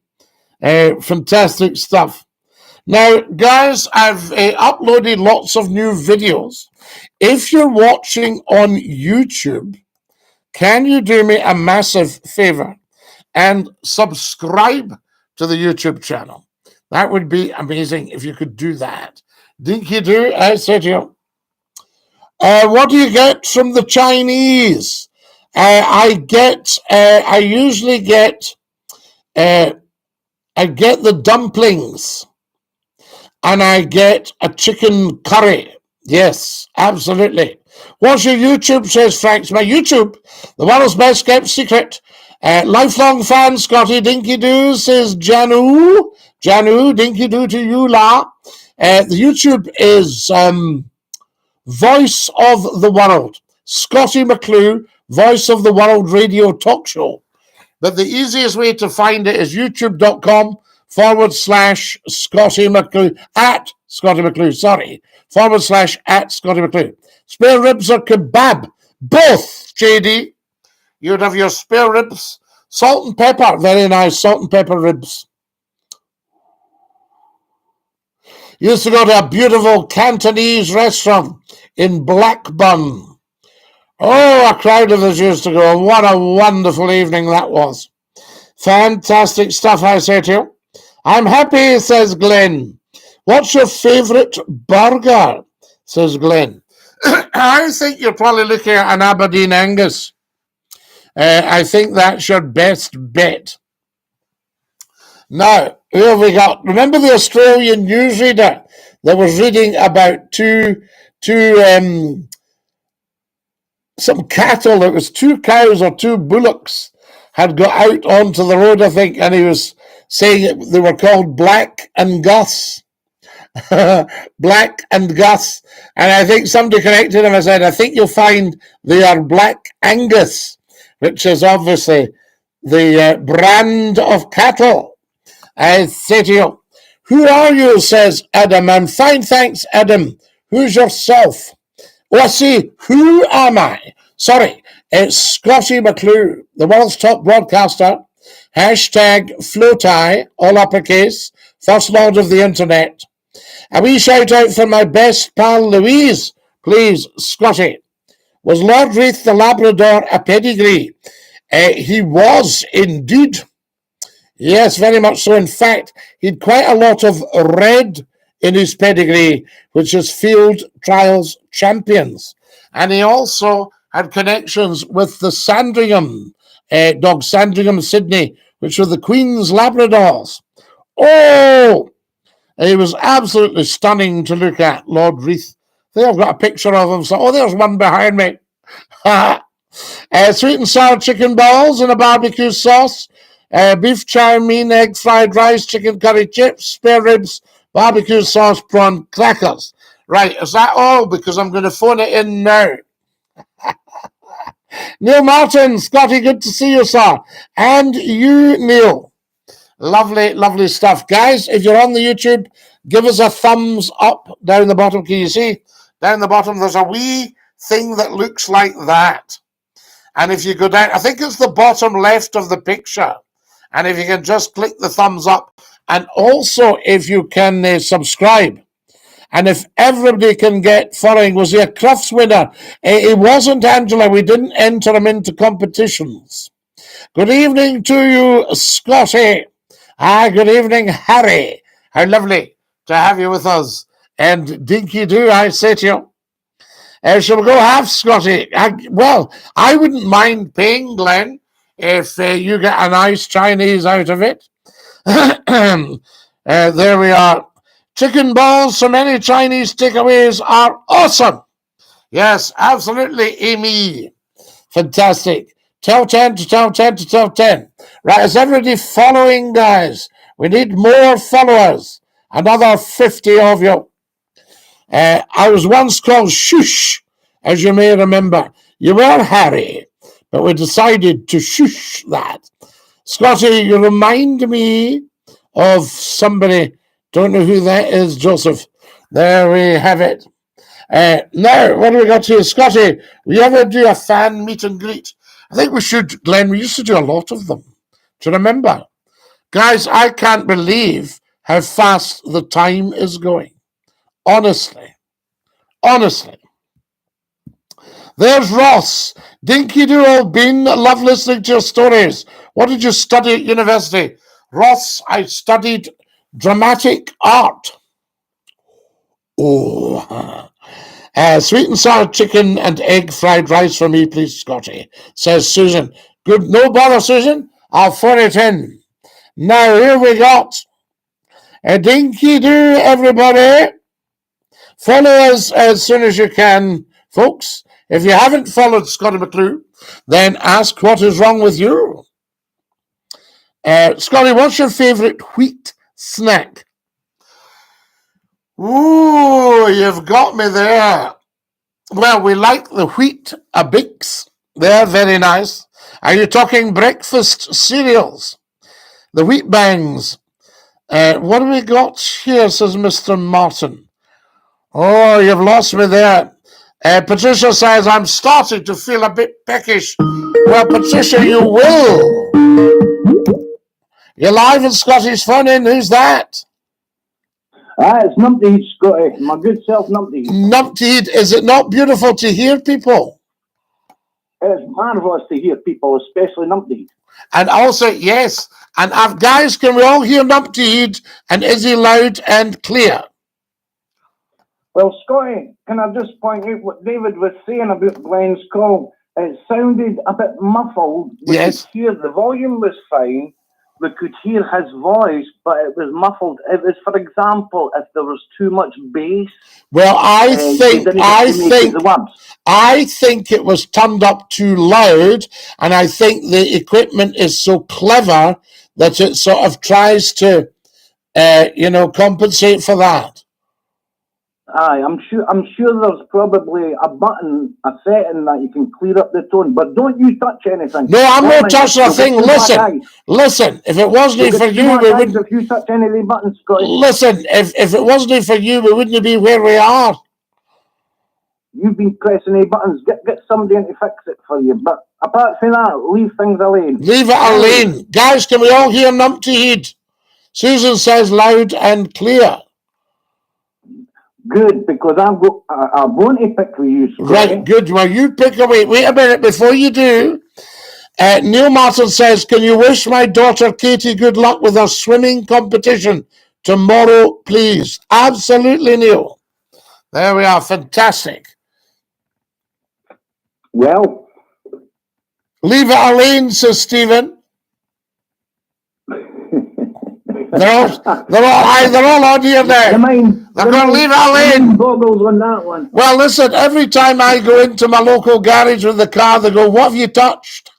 Fantastic stuff. Now, guys, I've uploaded lots of new videos. If you're watching on YouTube, can you do me a massive favor and subscribe to the YouTube channel? That would be amazing if you could do that. Dinky-doo, I say to you. What do you get from the Chinese? I usually get the dumplings. And I get a chicken curry. Yes, absolutely. What's your YouTube, says Frank? My YouTube, the world's best kept secret. Lifelong fan, Scotty Dinky-doo, says Janu. Janu, Dinky-doo to you, la. The YouTube is Voice of the World. Scotty McClue, Voice of the World radio talk show. But the easiest way to find it is youtube.com/Scotty McClue, at Scotty McClue, sorry, /at Scotty McClue. Spare ribs or kebab? Both, JD. You'd have your spare ribs, salt and pepper, very nice, salt and pepper ribs. Used to go to a beautiful Cantonese restaurant in Blackburn. Oh, a crowd of us used to go. What a wonderful evening that was. Fantastic stuff, I say to you. I'm happy, says Glenn. What's your favourite burger, says Glenn. I think you're probably looking at an Aberdeen Angus. I think that's your best bet. Now, who have we got? Remember the Australian newsreader that was reading about some cattle? It was 2 cows or 2 bullocks had got out onto the road, I think, and he was saying they were called Black and Gus. Black and Gus. And I think somebody corrected him and said, I think you'll find they are Black Angus, which is obviously the brand of cattle. I say to you, who are you, says Adam. I'm fine, thanks, Adam. Who's yourself? Oh, I see. Who am I? Sorry, it's Scotty McClue, the world's top broadcaster. Hashtag Floatie, all uppercase, first lord of the internet. A wee shout out for my best pal Louise, please, Scotty. Was Lord Reith the Labrador a pedigree? He was indeed. Yes, very much so. In fact, he'd quite a lot of red in his pedigree, which is Field Trials Champions. And he also had connections with the Sandringham, dog Sandringham Sydney, which were the Queen's Labradors. Oh, he was absolutely stunning to look at, Lord Reith. I think I've got a picture of him. So, oh, there's one behind me. Sweet and sour chicken balls and a barbecue sauce. Beef chow mein, egg fried rice, chicken curry chips, spare ribs, barbecue sauce, prawn crackers. Right, is that all? Because I'm going to phone it in now. Neil Martin, Scotty, good to see you, sir. And you, Neil. Lovely, lovely stuff. Guys, if you're on the YouTube, give us a thumbs up down the bottom. Can you see? Down the bottom, there's a wee thing that looks like that. And if you go down, I think it's the bottom left of the picture. And if you can just click the thumbs up. And also, if you can subscribe. And if everybody can get following, was he a Crufts winner? It wasn't, Angela. We didn't enter him into competitions. Good evening to you, Scotty. Good evening, Harry. How lovely to have you with us. And Dinky-Doo, I say to you, shall we go half, Scotty? Well, I wouldn't mind paying, Glenn, if you get a nice Chinese out of it. There we are. Chicken balls from any Chinese takeaways are awesome. Yes, absolutely, Amy. Fantastic. Tell 10 to tell 10 to tell 10. Right, is everybody following, guys? We need more followers. Another 50 of you. I was once called Shush, as you may remember. You were Harry, but we decided to shush that. Scotty, you remind me of somebody. Don't know who that is, Joseph. There we have it. Now, what do we got here? Scotty, will you ever do a fan meet and greet? I think we should, Glenn. We used to do a lot of them. Do you remember? Guys, I can't believe how fast the time is going. Honestly. There's Ross. Dinky-Doo, old bean. Love listening to your stories. What did you study at university? Ross, I studied dramatic art. Oh. Sweet and sour chicken and egg fried rice for me, please, Scotty, says Susan. Good, no bother, Susan. I'll phone it in. Now, here we got a Dinky-Doo, everybody. Follow us as soon as you can, folks. If you haven't followed Scotty McClue, then ask what is wrong with you. Scotty, what's your favourite wheat snack? Ooh, you've got me there. Well, we like the wheat Bix. They're very nice. Are you talking breakfast cereals? The wheat bangs. What do we got here, says Mr. Martin. Oh, you've lost me there. Patricia says, I'm starting to feel a bit peckish. Well, Patricia, you will. You're live in Scotty's phone in. Who's that? It's Numpty, Scotty. My good self, Numpty. Numpty, is it not beautiful to hear people? It's marvellous to hear people, especially Numpty. And also, yes, and guys, can we all hear Numpty? And is he loud and clear? Well, Scotty, can I just point out what David was saying about Glenn's call? It sounded a bit muffled. We could hear the volume was fine. We could hear his voice, but it was muffled. It was, for example, if there was too much bass. Well, I think it was turned up too loud, and I think the equipment is so clever that it sort of tries to, compensate for that. Aye, I'm sure there's probably a button, a setting that you can clear up the tone, but don't you touch anything. No, I'm not touching a thing. Listen, if it wasn't for you, we wouldn't. If you touch any of the buttons, Scotty. Listen, if it wasn't for you, we wouldn't be where we are. You've been pressing the buttons. Get somebody in to fix it for you. But apart from that, leave things alone. Leave it alone. Guys, can we all hear Numpty? Susan says loud and clear. Good, because I'm going to pick for you, Scotty. Right, good. Well, you pick away. Wait a minute before you do. Neil Martin says, can you wish my daughter Katie good luck with her swimming competition tomorrow, please? Absolutely, Neil. There we are. Fantastic. Well. Leave it alone, says Stephen. They're all on here now. They're going to leave it alone. Goggles on that one. Well, listen, every time I go into my local garage with the car, they go, what have you touched?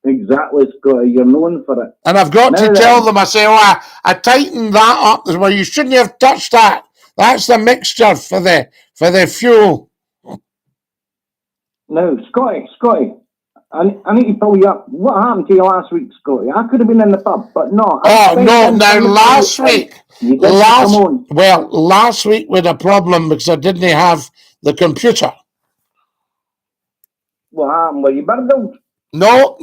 Exactly, Scotty. You're known for it. And I've got to tell them, I say, I tightened that up. Well, you shouldn't have touched that. That's the mixture for the fuel. Now, Scotty, I need to pull you up. What happened to you last week, Scotty? I could have been in the pub, but no. No, now last week, last week we had a problem because I didn't have the computer. What happened? Were you burgled? No,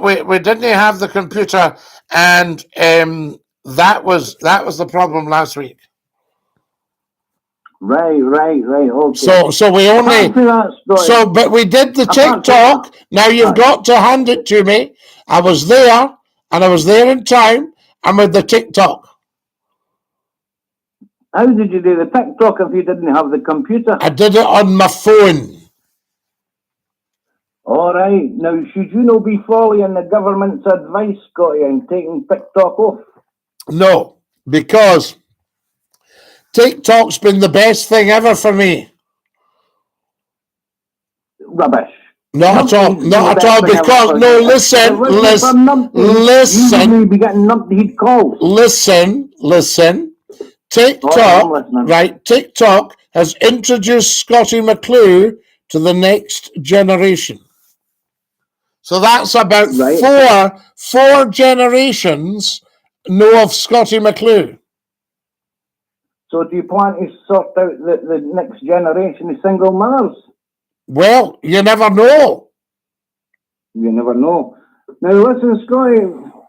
we didn't have the computer, and that was the problem last week. Right, okay. So we only, but we did the TikTok. Now you've got to hand it to me. I was there, and I was there in time, and with the TikTok. How did you do the TikTok if you didn't have the computer? I did it on my phone. All right. Now, should you not be following the government's advice, Scotty, and taking TikTok off? No, because TikTok's been the best thing ever for me. Rubbish. Not at all, because, no, listen. You be getting numpty calls. Listen. TikTok, right, TikTok has introduced Scottie McClue to the next generation. So that's about four generations know of Scottie McClue. So do you plan to sort out the next generation of single mothers? Well, you never know. You never know. Now listen, Scotty,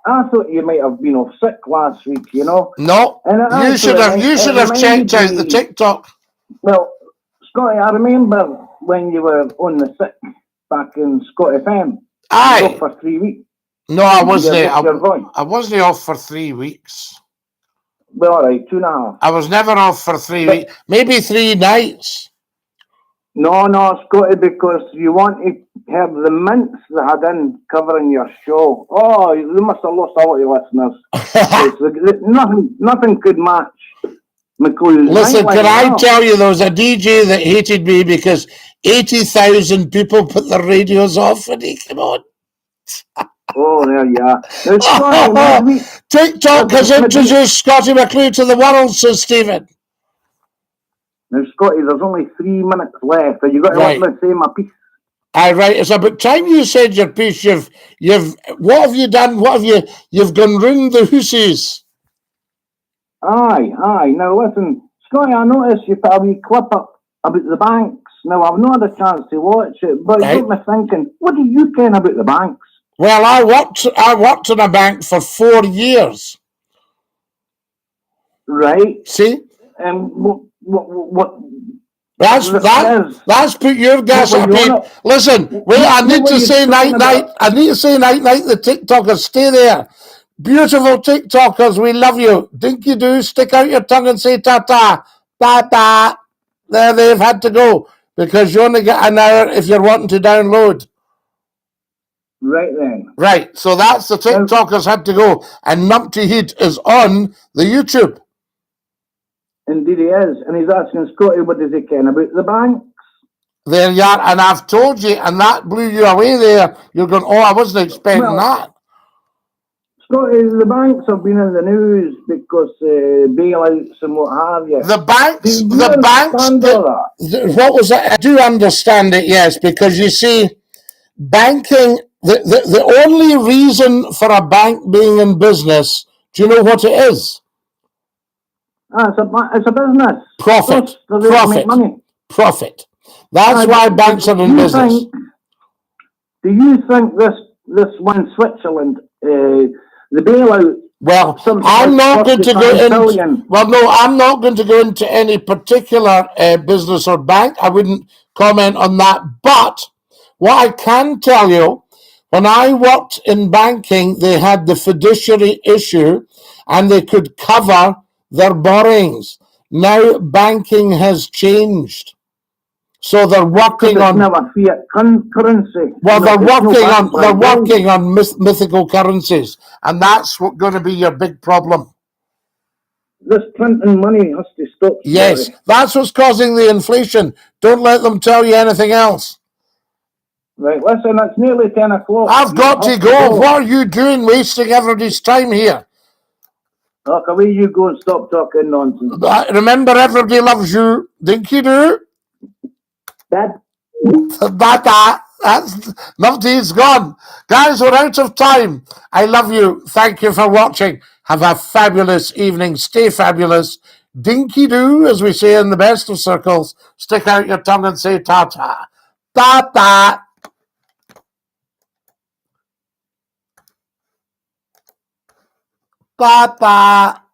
I thought you might have been off sick last week, you know. No, you should have checked out the TikTok. Well, Scotty, I remember when you were on the sick back in Scott FM. Aye. Off for 3 weeks. No, I wasn't. I wasn't off for 3 weeks. Well, all right, 2.5. I was never off for 3 weeks. Maybe 3 nights. No, Scotty, because you want to have the mints that had in covering your show. Oh, you must have lost a lot of listeners. nothing could match McCLUE's. Listen, can I tell you, there was a DJ that hated me because 80,000 people put their radios off when he came on. Oh, there you are. Scotty, TikTok has introduced Scottie McClue to the world, says Stephen. Now, Scotty, there's only 3 minutes left, so you've got to let me say my piece. Aye, right. It's about time you said your piece. What have you done? You've gone round the hoosies. Aye. Now, listen, Scotty, I noticed you put a wee clip up about the banks. Now, I've not had a chance to watch it, but it got me thinking, what do you ken about the banks? Well, I worked in a bank for 4 years. Right. See? And what? That's put your gas up here. Listen, wait, I need to say night. I need to say night. The TikTokers, stay there. Beautiful TikTokers, we love you. DINKY-DOO, stick out your tongue and say ta-ta. Ta-ta. There they've had to go because you only get an hour if you're wanting to download. Right then. Right, so that's the TikTokers had to go. And Numpty Heat is on the YouTube. Indeed he is. And he's asking Scotty, what does he ken about the banks? There you are. And I've told you, and that blew you away there. You're going, I wasn't expecting that. Scotty, the banks have been in the news because bailouts and what have you. The banks, what was that? I do understand it, yes, because you see, banking, the only reason for a bank being in business, do you know what it is? It's a business. Profit. Make money. Profit. That's why banks are in business. Do you think this one Switzerland, the bailout? Well, I'm not going to go into. Well, no, I'm not going to go into any particular business or bank. I wouldn't comment on that. But what I can tell you, when I worked in banking, they had the fiduciary issue, and they could cover their borrowings. Now banking has changed. So they're working on fiat currency. Well, they're working on mythical currencies, and that's going to be your big problem. This printing money has to stop. Yes, that's what's causing the inflation. Don't let them tell you anything else. Right, listen, it's nearly 10 o'clock. I've got to go. What are you doing, wasting everybody's time here? Look, away you go and stop talking nonsense. Remember, everybody loves you. DINKY-DOO. Dad. Bye-bye. That's love deed's gone. Guys, we're out of time. I love you. Thank you for watching. Have a fabulous evening. Stay fabulous. Dinky-doo, as we say in the best of circles. Stick out your tongue and say ta-ta. Ta-ta. Ta-ta.